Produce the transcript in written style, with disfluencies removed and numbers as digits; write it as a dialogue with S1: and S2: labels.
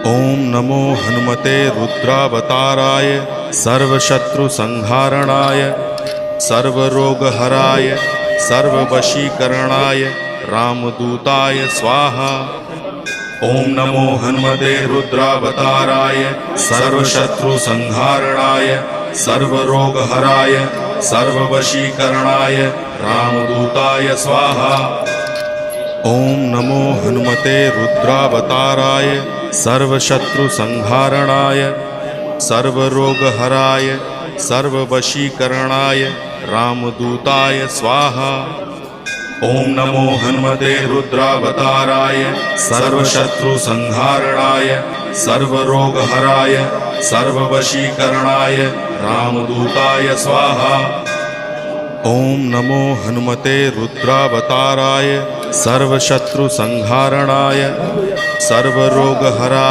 S1: ओम नमो हनुमते रुद्रावताराय सर्वशत्रुसंहारणाय सर्वरोगहराय सर्ववशीकरणाय रामदूताय स्वाहा। ओम नमो हनुमते रुद्रावताराय सर्वशत्रुसंहारणाय सर्वरोगहराय सर्ववशीकरणाय रामदूताय स्वाहा। ओम नमो हनुमते रुद्रावताराय सर्वशत्रुसंहारणाय सर्वरोगहराय सर्ववशीकरणाय रामदूताय स्वाहा। ओम नमो हनुमते रुद्रावताराय सर्वशत्रुसंहारणाय सर्वरोगहराय सर्ववशीकरणाय रामदूताय स्वाहा। ओम नमो हनुमते रुद्रावताराय सर्वशत्रुसंहारणाय सर्वरोगहराय